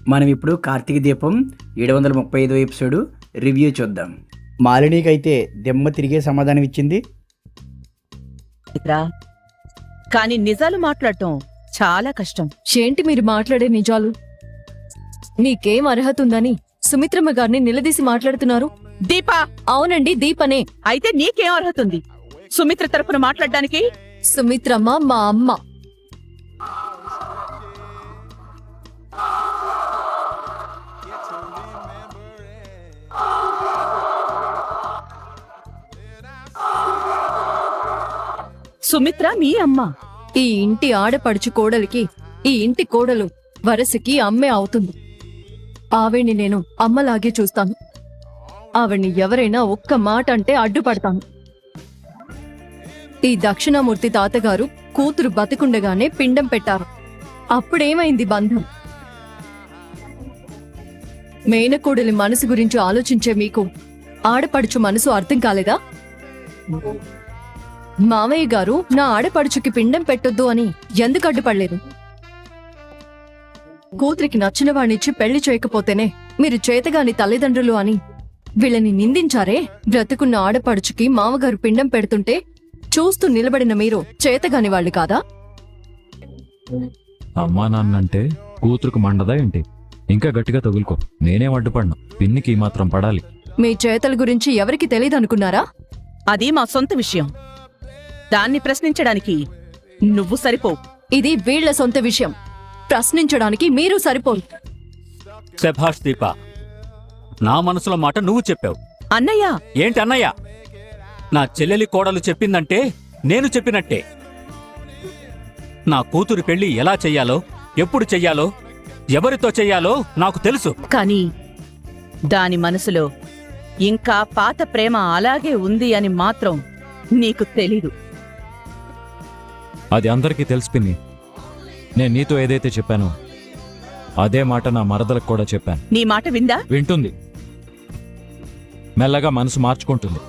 మనం ఇప్పుడు కార్తీక దీపం 735 ఎపిసోడ్ రివ్యూ చూద్దాం. మాలినీకైతే దెమ్మ తిరిగే సమాధానం ఇచ్చింది. కానీ నిజాలు మాట్లాడటం చాలా కష్టం. ఏంటి మీరు మాట్లాడే నిజాలు? నీకేం అర్హత ఉందని సుమిత్రమ్మ గారిని నిలదీసి మాట్లాడుతున్నారు? దీపా! అవునండి, దీపనే. అయితే నీకేం అర్హత ఉంది సుమిత్ర తరపున మాట్లాడడానికి? సుమిత్రమ్మ మా అమ్మ. సుమిత్ర మీ అమ్మ? ఈ ఇంటి ఆడపడుచు కోడలికి ఈ ఇంటి కోడలు వరసకి అమ్మే అవుతుంది. ఆవిడ్ని నేను అమ్మలాగే చూస్తాను. ఆవిడ్ని ఎవరైనా ఒక్క మాట అంటే అడ్డుపడతాను. ఈ దక్షిణామూర్తి తాతగారు కూతురు బతికుండగానే పిండం పెట్టారు. అప్పుడేమైంది బంధం? మేనకోడలి మనసు గురించి ఆలోచించే మీకు ఆడపడుచు మనసు అర్థం కాలేదా? మావయ్య గారు నా ఆడపడుచుకి పిండం పెట్టొద్దు అని ఎందుకు అడ్డుపడలేదు? కూతురికి నచ్చిన వాణ్ణిచ్చి పెళ్లి చేయకపోతేనే మీరు చేతగాని తల్లిదండ్రులు అని వీళ్ళని నిందించారే. బ్రతుకున్న ఆడపడుచుకి మామగారు పిండం పెడుతుంటే చూస్తూ నిలబడిన మీరు చేతగాని వాళ్ళు కాదా? అమ్మా నాన్నంటే కూతురుకు మండదా ఏంటి? ఇంకా గట్టిగా తగులుకో, నేనేం అడ్డుపడినా. పిన్నికి మాత్రం పడాలి. మీ చేతల గురించి ఎవరికి తెలీదనుకున్నారా? అది మా సొంత విషయం. దాన్ని ప్రశ్నించడానికి నువ్వు సరిపో. ఇది వీళ్ల సొంత విషయం. ప్రశ్నించడానికి మీరు సరిపోరు. శభాష్ దీప, నా మనసులో మాట నువ్వు చెప్పావు. అన్నయ్య! ఏంటి అన్నయ్య? నా చెల్లెలి కోడలు చెప్పిందంటే నేను చెప్పినట్టే. నా కూతురు పెళ్లి ఎలా చెయ్యాలో, ఎప్పుడు చెయ్యాలో, ఎవరితో చెయ్యాలో నాకు తెలుసు. కానీ దాని మనసులో ఇంకా పాత ప్రేమ అలాగే ఉంది అని మాత్రం నీకు తెలీదు. అది అందరికీ తెలుసు పిన్ని. నేను నీతో ఏదైతే చెప్పానో అదే మాట నా మరదలకు కూడా చెప్పాను. నీ మాట విందా? వింటుంది. మెల్లగా మనసు మార్చుకుంటుంది.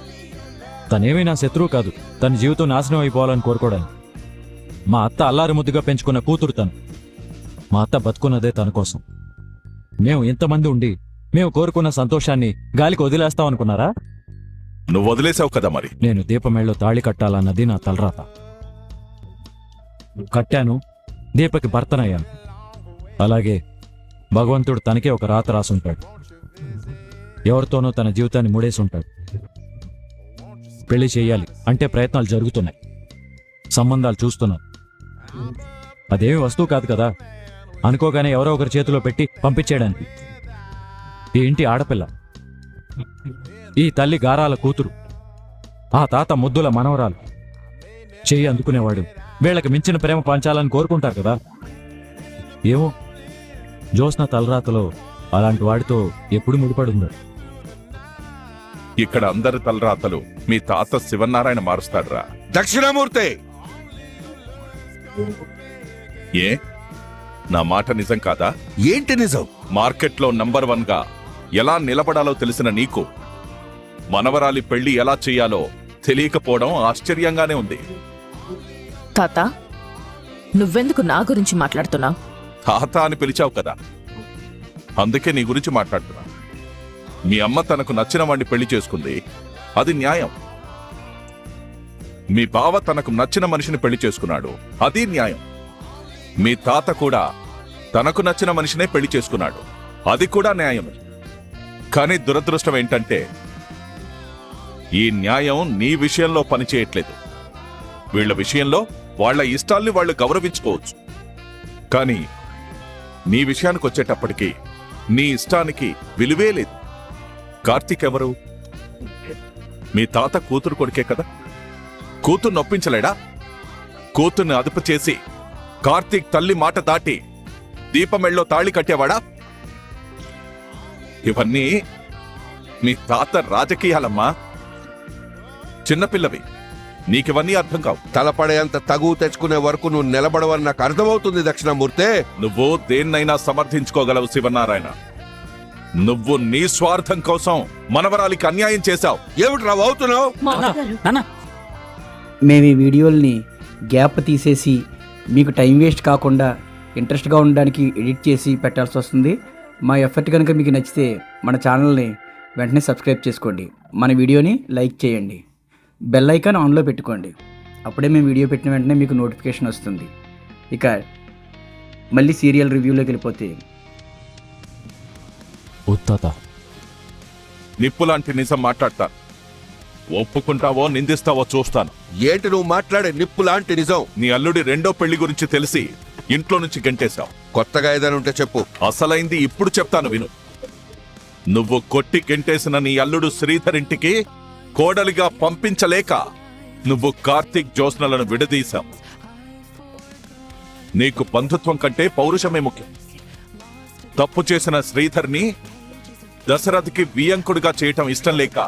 తనేమీ నా శత్రువు కాదు. తన జీవితం నాశనం అయిపోవాలని కోరుకోవడానికి. మా అత్త అల్లారి ముద్దుగా పెంచుకున్న కూతురు తను. మా అత్త బతుకున్నదే తన కోసం. మేము ఇంతమంది ఉండి మేము కోరుకున్న సంతోషాన్ని గాలికి వదిలేస్తాం అనుకున్నారా? నువ్వు వదిలేసావు కదా మరి. నేను దీపమేళ్ళలో తాళి కట్టాలన్నది నా తలరాత. కట్టాను, దీపకి భర్తనయ్యాను. అలాగే భగవంతుడు తనకే ఒక రాత రాసుంటాడు. ఎవరితోనో తన జీవితాన్ని ముడేసి ఉంటాడు. పెళ్లి చేయాలి అంటే ప్రయత్నాలు జరుగుతున్నాయి, సంబంధాలు చూస్తున్నాను. అదేమి వస్తువు కాదు కదా, అనుకోగానే ఎవరో ఒకరి చేతిలో పెట్టి పంపించేయడానికి. ఈ ఇంటి ఆడపిల్ల, ఈ తల్లి గారాల కూతురు, ఆ తాత ముద్దుల మనవరాలు. చెయ్యి అందుకునేవాడు వీళ్ళకి మించిన ప్రేమ పంచాలని కోరుకుంటారు కదా. ఏమో, జోస్న తలరాతలో అలాంటి వాడితో ఎప్పుడు ముడిపడుందో. ఇక్కడ అందరి తలరాతలు మీ తాత శివనారాయణ మారుస్తాడురా. దక్షిణామూర్తి! ఏ నా మాట నిజం కాదా? ఏంటి నిజం? మార్కెట్లో నంబర్ 1 గా ఎలా నిలబడాలో తెలిసిన నీకు మనవరాలి పెళ్లి ఎలా చెయ్యాలో తెలియకపోవడం ఆశ్చర్యంగానే ఉంది. తాత, నువ్వెందుకు నా గురించి మాట్లాడుతున్నావు? తాత అని పిలిచావు కదా, అందుకే నీ గురించి మాట్లాడుతున్నా. మీ అమ్మ తనకు నచ్చిన వాడిని పెళ్లి చేసుకుంది, అది న్యాయం. మీ బావ తనకు నచ్చిన మనిషిని పెళ్లి చేసుకున్నాడు, అది న్యాయం. మీ తాత కూడా తనకు నచ్చిన మనిషినే పెళ్లి చేసుకున్నాడు, అది కూడా న్యాయం. కానీ దురదృష్టం ఏంటంటే ఈ న్యాయం నీ విషయంలో పనిచేయట్లేదు. వీళ్ల విషయంలో వాళ్ల ఇష్టాల్ని వాళ్ళు గౌరవించుకోవచ్చు, కానీ నీ విషయానికి వచ్చేటప్పటికి నీ ఇష్టానికి విలువే లేదు. కార్తీక్ ఎవరు? మీ తాత కూతురు కొడుకే కదా. కూతురు నొప్పించలేడా? కూతుర్ని అదుపు చేసి కార్తీక్ తల్లి మాట దాటి దీపమెళ్ళలో తాళి కట్టేవాడా? ఇవన్నీ మీ తాత రాజకీయాలమ్మా. చిన్నపిల్లవి, నీకివన్నీ అర్థం కావు. తలపడేంత తగువ తెచ్చుకునే వరకు నువ్వు నిలబడవని నాకు అర్థమవుతుంది దక్షిణామూర్తి. నువ్వు దేన్నైనా సమర్థించుకోగలవు శివనారాయణ. నువ్వు నీ స్వార్థం కోసం మనవరాలికి అన్యాయం చేశావు. ఏమిటి రావు అవుతున్నావు? మేము ఈ వీడియోల్ని గ్యాప్ తీసేసి మీకు టైం వేస్ట్ కాకుండా ఇంట్రెస్ట్గా ఉండడానికి ఎడిట్ చేసి పెట్టాల్సి వస్తుంది. మా ఎఫర్ట్ కనుక మీకు నచ్చితే మన ఛానల్ని వెంటనే సబ్స్క్రైబ్ చేసుకోండి, మన వీడియోని లైక్ చేయండి, బెల్ ఐకాన్ ఆన్లో పెట్టుకోండి. అప్పుడే మేము వీడియో పెట్టిన వెంటనే మీకు నోటిఫికేషన్ వస్తుంది. ఇక మళ్ళీ సీరియల్ రివ్యూలోకి వెళ్ళిపోతే, తాత, నిప్పు లాంటి నిజం మాట్లాడతాను. ఒప్పుకుంటావో నిందిస్తావో చూస్తాను. ఏంటి నువ్వు మాట్లాడే నిప్పు లాంటి నిజం? నీ అల్లుడి రెండో పెళ్లి గురించి తెలిసి ఇంట్లో నుంచి గంటేశావు. కొత్తగా ఏదైనా ఉంటే చెప్పు. అసలైంది ఇప్పుడు చెప్తాను విను. నువ్వు కొట్టి గెంటేసిన నీ అల్లుడు శ్రీధర్ ఇంటికి కోడలిగా పంపించలేక నువ్వు కార్తీక్ జ్యోత్స్నలను విడదీశావు. నీకు బంధుత్వం కంటే పౌరుషమే ముఖ్యం. తప్పు చేసిన శ్రీధర్ని దశరథకి వియంకుడిగా చేయటం ఇష్టం లేక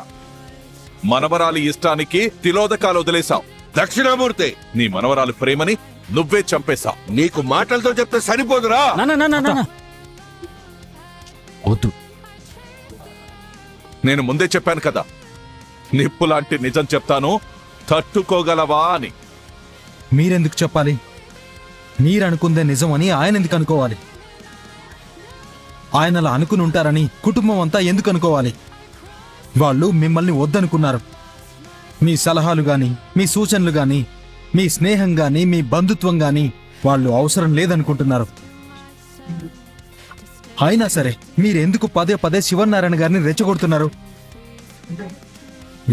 మనవరాలి ఇష్టానికి తిలోదకాలు వదిలేశావు. దక్షిణామూర్తి, నీ మనవరాలి ప్రేమని నువ్వే చంపేశావు. నీకు మాటలతో చెప్తే సరిపోదురా? వద్దు. నేను ముందే చెప్పాను కదా, నిప్పు లాంటి నిజం చెప్తాను, తట్టుకోగలవా అని. మీరెందుకు చెప్పాలి? మీరనుకుందే నిజం అని ఆయన ఎందుకు అనుకోవాలి? ఆయన అలా అనుకుని ఉంటారని కుటుంబం అంతా ఎందుకు అనుకోవాలి? వాళ్ళు మిమ్మల్ని వద్దనుకున్నారు. మీ సలహాలు గాని, మీ సూచనలు గాని, మీ స్నేహం గాని, మీ బంధుత్వం గాని వాళ్ళు అవసరం లేదనుకుంటున్నారు. అయినా సరే మీరెందుకు పదే పదే శివనారాయణ గారిని రెచ్చగొడుతున్నారు?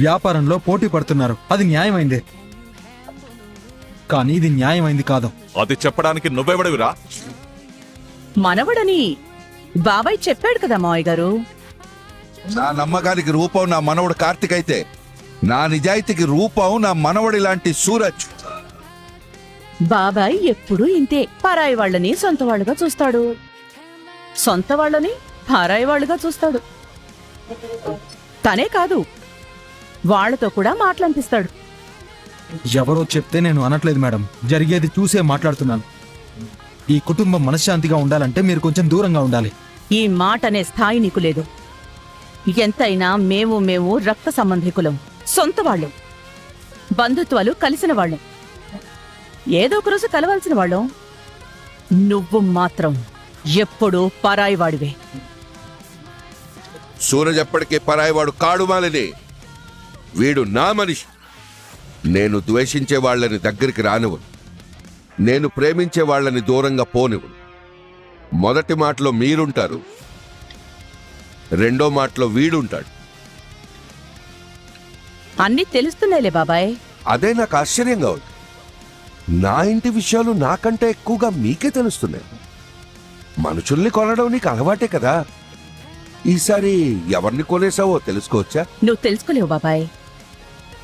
వ్యాపారంలో పోటీ పడుతున్నారు, అది న్యాయమైందే. కానీ ఇది న్యాయమైంది కాదు. అది చెప్పడానికి నువ్వెవడవిరా? మనవడని బాబాయ్ చెప్పాడు కదా మావయ్య గారు. నా నమ్మకానికి రూపం నా మనవడు కార్తిక్ అయితే, నా నిజాయితీకి రూపం నా మనవడి లాంటి సూరజ్. బాబాయ్ ఎప్పుడూ ఇంతే, పరాయి వాళ్ళని సొంత వాళ్ళుగా చూస్తాడు, సొంత వాళ్ళని పరాయి వాళ్ళుగా చూస్తాడు. తనే కాదు, వాళ్లతో కూడా మాటలంపిస్తాడు. ఎవరో చెప్తే నేను అనట్లేదు మేడం, జరిగేది చూసే మాట్లాడుతున్నాను. ఈ కుటుంబం మనశ్శాంతిగా ఉండాలంటే మీరు కొంచెం దూరంగా ఉండాలి. ఈ మాట అనే స్థాయి నీకు లేదు. ఎంతైనా మేము రక్త సంబంధికులం, సొంత వాళ్ళం, బంధుత్వాలు కలిసిన వాళ్ళం, ఏదో ఒక రోజు కలవాల్సిన వాళ్ళం. నువ్వు మాత్రం ఎప్పుడూ పరాయి వాడివే. సూరజ్ ఎప్పటికీ పరాయివాడు కాడు మాలిని. వీడు నా మనిషి. నేను ద్వేషించే వాళ్ళని దగ్గరికి రానివ్వను, నేను ప్రేమించే వాళ్ళని దూరంగా పోనివ్వను. మొదటి మాటలో మీరుంటారు, రెండో మాటలో వీడుంటాడు. అన్నీ తెలుస్తున్నాయిలే బాబాయ్. అదే నాకు ఆశ్చర్యంగా ఉంది. నా ఇంటి విషయాలు నాకంటే ఎక్కువగా మీకే తెలుస్తున్నాయి. మనుషుల్ని కొనడం నీకు అలవాటే కదా. ఈసారి ఎవరిని కొనేసావో తెలుసుకోవచ్చా? నువ్వు తెలుసుకోలేవు బాబాయ్.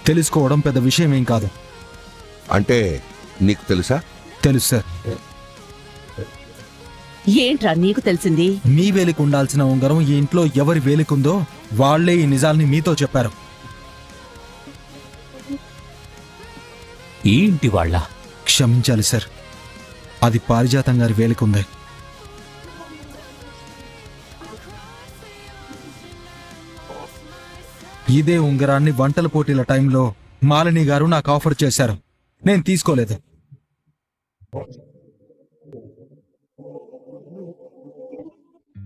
తెలుసుకోవడం పెద్ద విషయం ఏం కాదు. అంటే నీకు తెలుసా? తెలుసు సార్. ఏంట్రా నీకు తెలిసింది? మీ వేలికి ఉండాల్సిన ఉంగరం ఈ ఇంట్లో ఎవరి వేలికుందో వాళ్లే ఈ నిజాల్ని మీతో చెప్పారు. ఈ ఇంటి వాళ్ళ? క్షమించాలి సార్, అది పారిజాతం గారి వేలికుంది. ఇదే ఉంగరాన్ని వంటల పోటీల టైంలో మాలిని గారు నాకు ఆఫర్ చేశారు, నేను తీసుకోలేదు.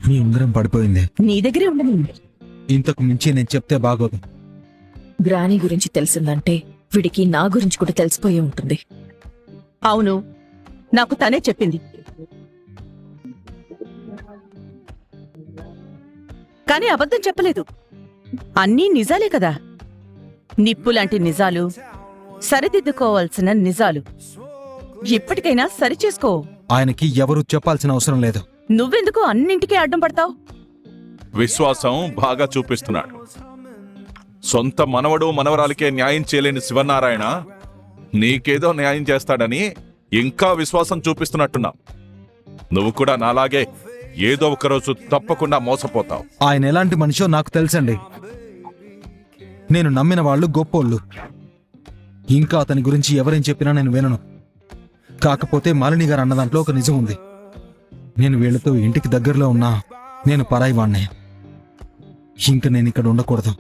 మీ ఉంగరం పడిపోయింది. నీ దగ్గరే ఉండని. ఇంతకు మించి నేను చెప్తే బాగోదు. గ్రాని గురించి తెలిసిందంటే వీడికి నా గురించి కూడా తెలిసిపోయి ఉంటుంది. అవును, నాకు తనే చెప్పింది. కానీ అబద్ధం చెప్పలేదు. అన్నీ నిజాలే కదా. నిప్పులాంటి నిజాలు, సరిదిద్దుకోవాల్సిన నిజాలు. ఇప్పటికైనా సరిచేసుకో. ఆయనకి ఎవరు చెప్పాల్సిన అవసరం లేదు. నువ్వెందుకు అన్నింటికీ అడ్డం పడతావు? విశ్వాసం బాగా చూపిస్తున్నాడు. సొంత మనవడు మనవరాలికే న్యాయం చేయలేని శివనారాయణ నీకేదో న్యాయం చేస్తాడని ఇంకా విశ్వాసం చూపిస్తున్నట్టున్నా. నువ్వు కూడా నాలాగే ఏదో ఒకరోజు తప్పకుండా మోసపోతావు. ఆయన ఎలాంటి మనిషో నాకు తెలుసండి. నేను నమ్మిన వాళ్ళు గొప్పోళ్ళు. ఇంకా అతని గురించి ఎవరేం చెప్పినా నేను వినను. కాకపోతే మాలిని గారు అన్న దాంట్లో ఒక నిజం ఉంది. నేను వీళ్లతో ఇంటికి దగ్గరలో ఉన్నా నేను పరాయి వాణ్ణే. ఇంక నేను ఇక్కడ ఉండకూడదు.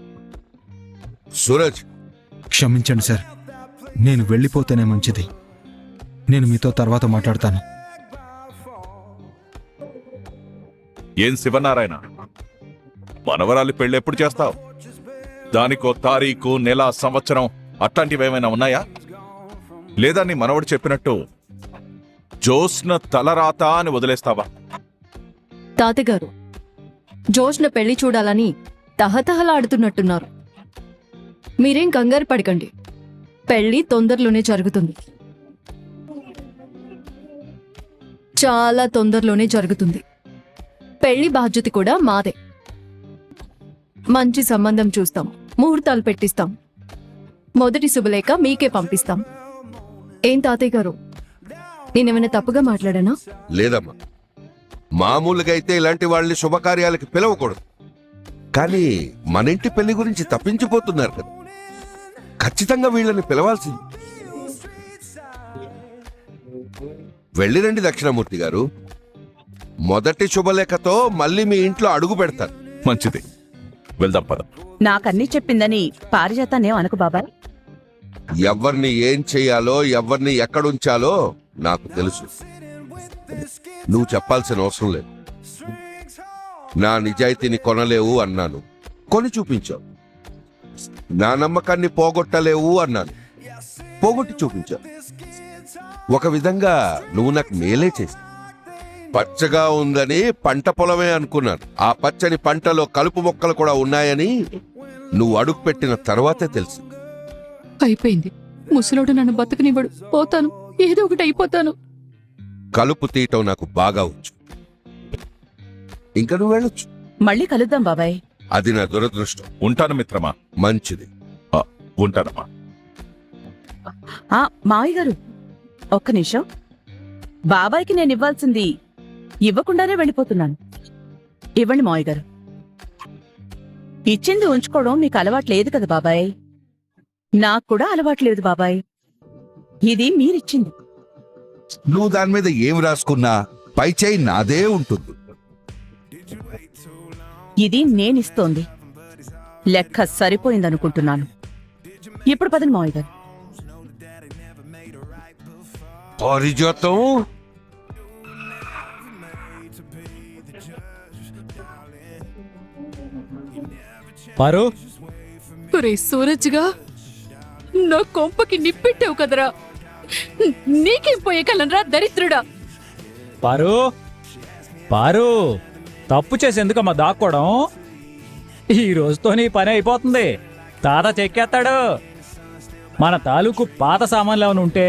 సూరజ్, క్షమించండి సార్, నేను వెళ్ళిపోతేనే మంచిది. నేను మీతో తర్వాత మాట్లాడతాను. ఏం శివనారాయణ, మనవరాలి పెళ్ళి ఎప్పుడు చేస్తావు? దానికో తారీఖు, నెల, సంవత్సరం అట్లాంటివేమైనా ఉన్నాయా? లేదా నీ మనవడు చెప్పినట్టు జోస్న తలరాత అని వదిలేస్తావా? తాతగారు, జోష్న పెళ్లి చూడాలని తహతహలాడుతున్నట్టున్నారు. మీరేం కంగారు పడకండి, పెళ్లి తొందరలోనే జరుగుతుంది. చాలా తొందరలోనే జరుగుతుంది. పెళ్లి బాధ్యత కూడా మాదే. మంచి సంబంధం చూస్తాం, ముహూర్తాలు పెట్టిస్తాం, మొదటి శుభలేఖ మీకే పంపిస్తాం. ఏం తాతయ్య గారు, నేనేమైనా తప్పుగా మాట్లాడానా? లేదమ్మా, మామూలుగా అయితే ఇలాంటి వాళ్ళని శుభకార్యాలకి పిలవకూడదు. కానీ మన ఇంటి పెళ్లి గురించి తప్పించిపోతున్నారు కదా, ఖచ్చితంగా వీళ్ళని పిలవాల్సింది. వెళ్ళిరండి దక్షిణమూర్తి గారు, మొదటి శుభలేఖతో మళ్ళీ మీ ఇంట్లో అడుగు పెడతారు. మంచిది, వెళ్దాం పద. నాకన్నీ చెప్పిందని పారిజాతాన్నేం అనకు బాబాయ్. ఎవరిని ఏం చెయ్యాలో, ఎవరిని ఎక్కడుంచాలో నాకు తెలుసు. నువ్వు చెప్పాల్సిన అవసరం లేదు. నా నిజాయితీని కొనలేవు అన్నాను, కొని చూపించావు. నా నమ్మకాన్ని పోగొట్టలేవు అన్నాను, పోగొట్టి చూపించావు. ఒక విధంగా నువ్వు నాకు మేలే చేసి. పచ్చగా ఉందని పంట పొలమే అనుకున్నాను. ఆ పచ్చని పంటలో కలుపు మొక్కలు కూడా ఉన్నాయని నువ్వు అడుగు పెట్టిన తర్వాతే తెలుసు. అయిపోయింది, ముసలోడు నన్ను బతుకునివ్వడు, పోతాను, ఏదో ఒకటి అయిపోతాను. కలుపు తీయటం నాకు బాగా వచ్చు. ఇంకా నువ్వు వెళ్ళొచ్చు. మళ్ళీ కలుద్దాం బాబాయ్. అది నా దురదృష్టం. ఉంటాను మిత్రమా. మంచిది. ఉంటానమ్మా. మావయ్య గారు, ఒక్క నిమిషం. బాబాయ్కి నేను ఇవ్వాల్సింది ఇవ్వకుండానే వెళ్ళిపోతున్నాను. ఇవ్వండి మావయ్య గారు. ఇచ్చింది ఉంచుకోవడం మీకు అలవాట్లేదు కదా బాబాయ్. నాకు కూడా అలవాట్లేదు బాబాయ్. ఇది మీరిచ్చింది. నువ్వు దాని మీద ఏం రాసుకున్నా పై చేయి నాదే ఉంటుంది. ఇది నేనిస్తోంది. లెక్క సరిపోయిందనుకుంటున్నాను. ఇప్పుడు పదండి మావయ్య గారు. పారిజాతం, పారు, ఒరే సూరజ్గా, నా కొంపకి నిప్పెట్టావు కదరా. నీకేం పోయే కలనరా దరిద్రుడా. పారు, పారు, తప్పు చేసేందుకమ్మా దాక్కోవడం? ఈ రోజుతో నీ పని అయిపోతుంది. తాత చెక్కేస్తాడు. మన తాలూకు పాత సామాన్లు ఏమైనా ఉంటే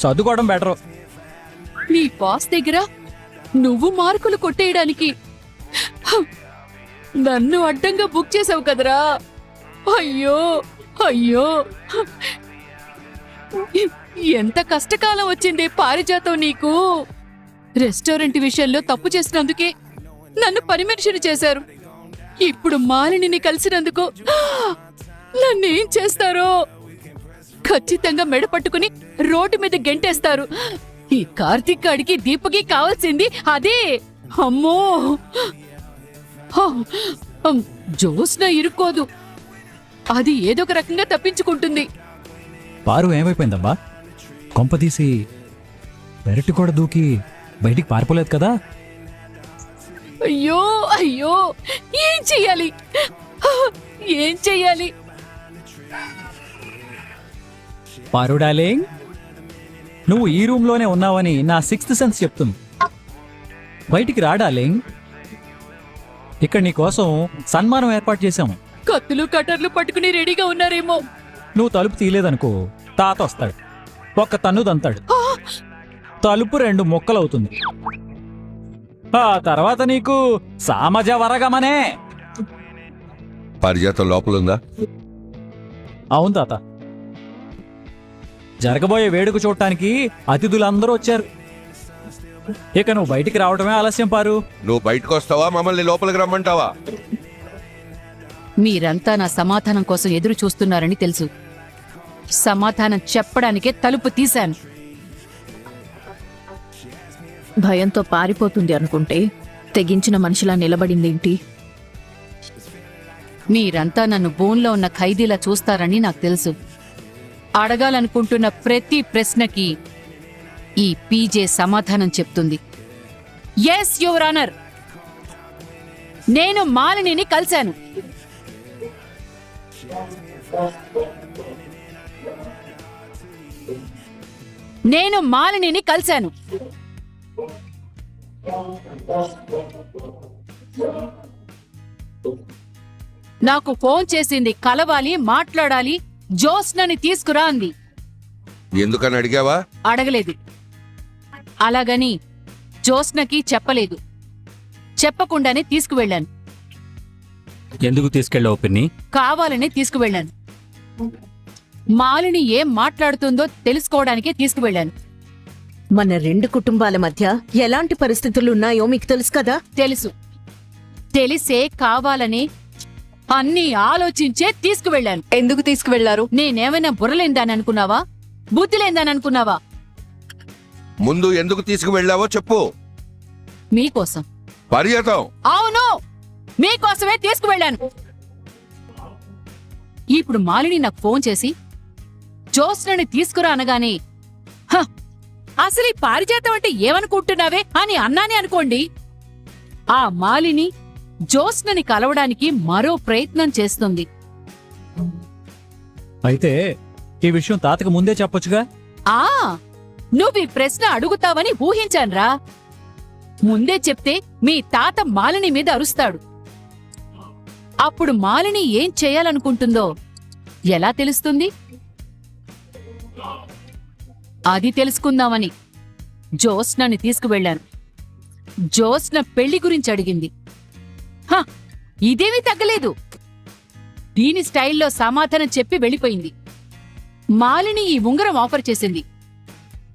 సర్దుకోవడం బెటరు. నీ బాస్ దగ్గర నువ్వు మార్కులు కొట్టేయడానికి నన్ను అడ్డంగా బుక్ చేసావు కదరా. అయ్యో అయ్యో, ఎంత కష్టకాలం వచ్చింది పారిజాతం నీకు. రెస్టారెంట్ విషయంలో తప్పు చేసినందుకే నన్ను పని మనిషిని చేశారు. ఇప్పుడు మాలిని కలిసినందుకు నన్నేం చేస్తారో. ఖచ్చితంగా మెడ పట్టుకుని రోడ్డు మీద గెంటేస్తారు. ఈ కార్తీక్ గాడికి దీపకి కావాల్సింది అదే. అమ్మో, జోస్న ఇరుక్కోదు, అది ఏదో ఒక రకంగా తప్పించుకుంటుంది. పారు ఏమైపోయిందమ్మా? కొంపదీసి పెరటి కూడా దూకి బయటికి పారిపోలేదు కదా? అయ్యో అయ్యో, ఏం చెయ్యాలి, ఏం చెయ్యాలి? పారు డార్లింగ్, నువ్వు ఈ రూమ్లోనే ఉన్నావని నా సిక్స్త్ సెన్స్ చెప్తుంది. బయటికి రా డార్లింగ్. ఇక్కడ నీకోసం సన్మానం ఏర్పాటు చేశాము. కత్తులు కటర్లు పట్టుకుని రెడీగా ఉన్నారేమో. నువ్వు తలుపు తీయలేదనుకో, తాత వస్తాడు, ఒక్క తన్ను దంతాడు, తలుపు 2 ముక్కలవుతుంది. ఆ తర్వాత నీకు సామజ వరగమనే. పారిజాతం లోపలుందా? అవును తాత. జరగబోయే వేడుక చూడటానికి అతిథులందరూ వచ్చారు. ఇక నువ్వు బయటికి రావడమే ఆలస్యం పారు. నువ్వు బయటకు వస్తావా, మమ్మల్ని లోపలికి రమ్మంటావా? మీరంతా నా సమాధానం కోసం ఎదురు చూస్తున్నారని తెలుసు. సమాధానం చెప్పడానికే తలుపు తీశాను. భయంతో పారిపోతుంది అనుకుంటే తెగించిన మనిషిలా నిలబడిందేంటి? మీరంతా నన్ను బోన్లో ఉన్న ఖైదీలా చూస్తారని నాకు తెలుసు. అడగాలనుకుంటున్న ప్రతి ప్రశ్నకి ఈ పీజే సమాధానం చెప్తుంది. Yes your honour. నేను మాలినిని కలిశాను. నేను మాలినిని కలిశాను. నాకు ఫోన్ చేసింది, కలవాలి, మాట్లాడాలి, జోస్నని తీసుకురా అంది. ఎందుకని అడిగావా? అడగలేదు. అలాగని జోస్నకి చెప్పలేదు. చెప్పకుండానే తీసుకువెళ్ళాను. ఎందుకు తీసుకెళ్ళావు పిన్ని? కావాలనే తీసుకువెళ్ళాను. మాలిని ఏం మాట్లాడుతుందో తెలుసుకోవడానికే తీసుకువెళ్ళాను. మన రెండు కుటుంబాల మధ్య ఎలాంటి పరిస్థితులున్నాయో మీకు తెలుసు కదా? తెలుసు. తెలిసే కావాలని అన్నీ ఆలోచించే తీసుకువెళ్ళాను. ఎందుకు తీసుకువెళ్లారు? నేనేమైనా బుర్రలేందాని అనుకున్నావా? బుద్ధి లేందాని అనుకున్నావా? ముందు ఎందుకు తీసుకువెళ్ళావో చెప్పు. మీకోసం. పర్యటం. అవును, మీకోసమే తీసుకువెళ్ళాను. ఇప్పుడు మాలిని నాకు ఫోన్ చేసి జోస్నని తీసుకురా అనగానే, "హ, అసలు ఈ పారిజాతం అంటే ఏమనుకుంటున్నావే" అని అన్నానే అనుకోండి. ఆ మాలిని జోస్నని కలవడానికి మరో ప్రయత్నం చేస్తుంది. అయితే ఈ విషయం తాతకు ముందే చెప్పొచ్చుగా. ఆ నువ్వు ఈ ప్రశ్న అడుగుతావని ఊహించాన్రా. ముందే చెప్తే మీ తాత మాలిని మీద అరుస్తాడు. అప్పుడు మాలిని ఏం చేయాలనుకుంటుందో ఎలా తెలుస్తుంది? అది తెలుసుకుందామని జోస్నని తీసుకువెళ్ళాను. జోస్న పెళ్లి గురించి అడిగింది. హ, ఇదేమీ తగ్గలేదు. దీని స్టైల్లో సమాధానం చెప్పి వెళ్ళిపోయింది. మాలిని ఈ ఉంగరం ఆఫర్ చేసింది.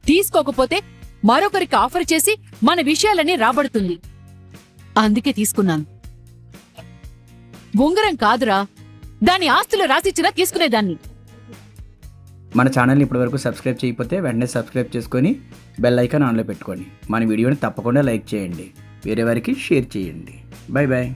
తీసుకోకపోతే మరొకరికి ఆఫర్ చేసి మన విషయాలన్నీ రాబడుతుంది. అందుకే తీసుకున్నాను. ఉంగరం కాదురా, దాని ఆస్తులు రాసిచ్చినా తీసుకునేదాన్ని. మన ఛానల్ని ఇప్పటివరకు సబ్స్క్రైబ్ చేయకపోతే వెంటనే సబ్స్క్రైబ్ చేసుకొని బెల్ ఐకాన్ ఆన్లో పెట్టుకోండి. మన వీడియోని తప్పకుండా లైక్ చేయండి, వేరే వారికి షేర్ చేయండి. Bye bye.